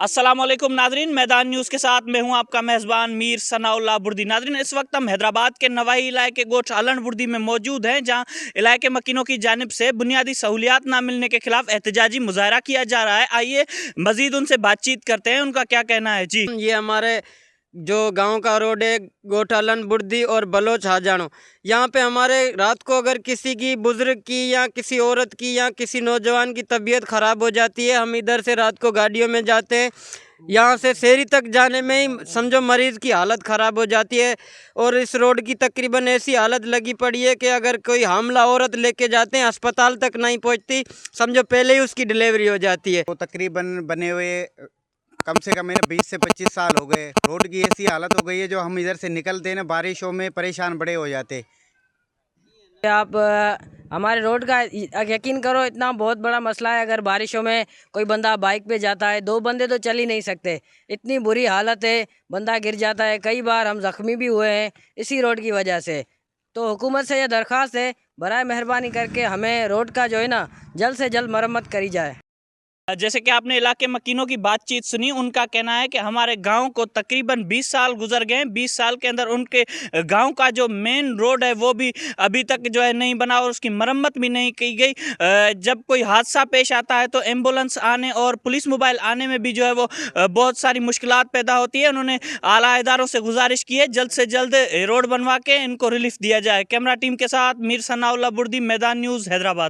अस्सलाम वालेकुम नादरीन, मैदान न्यूज़ के साथ मैं हूं आपका मेज़बान मीर सनाउल्लाह बुर्दी। नादरीन, इस वक्त हम हैदराबाद के नवाही इलाके गोठ आलन बुर्दी में मौजूद हैं, जहां इलाके मकीनों की जानिब से बुनियादी सहूलियात ना मिलने के खिलाफ एहतजाजी मुजाहरा किया जा रहा है। आइए मजीद उनसे बातचीत करते हैं, उनका क्या कहना है। जी, ये हमारे जो गांव का रोड है गोठालन बुर्दी और बलोच हाजानो, यहाँ पे हमारे रात को अगर किसी की बुजुर्ग की या किसी औरत की या किसी नौजवान की तबीयत ख़राब हो जाती है, हम इधर से रात को गाड़ियों में जाते हैं, यहाँ से शहरी तक जाने में ही समझो मरीज़ की हालत ख़राब हो जाती है। और इस रोड की तकरीबन ऐसी हालत लगी पड़ी है कि अगर कोई हामला औरत लेके जाते हैं अस्पताल तक नहीं पहुँचती, समझो पहले ही उसकी डिलीवरी हो जाती है। वो तकरीबन बने हुए कम से कम 20 से 25 साल हो गए। रोड की ऐसी हालत हो गई है, जो हम इधर से निकलते हैं ना, बारिशों में परेशान बड़े हो जाते। आप हमारे रोड का यकीन करो, इतना बहुत बड़ा मसला है। अगर बारिशों में कोई बंदा बाइक पे जाता है, दो बंदे तो चल ही नहीं सकते, इतनी बुरी हालत है, बंदा गिर जाता है। कई बार हम ज़ख्मी भी हुए हैं इसी रोड की वजह से। तो हुकूमत से यह दरख्वास्त है, बराए मेहरबानी करके हमें रोड का जो है ना जल्द से जल्द मरम्मत करी जाए। जैसे कि आपने इलाके मकीनों की बातचीत सुनी, उनका कहना है कि हमारे गांव को तकरीबन 20 साल गुजर गए। 20 साल के अंदर उनके गांव का जो मेन रोड है वो भी अभी तक जो है नहीं बना और उसकी मरम्मत भी नहीं की गई। जब कोई हादसा पेश आता है तो एम्बुलेंस आने और पुलिस मोबाइल आने में भी जो है वो बहुत सारी मुश्किलात पैदा होती है। उन्होंने आला इदारों से गुजारिश की है जल्द से जल्द रोड बनवा के इनको रिलीफ दिया जाए। कैमरा टीम के साथ मीर सनाउल्लाह बुर्दी, मैदान न्यूज़, हैदराबाद।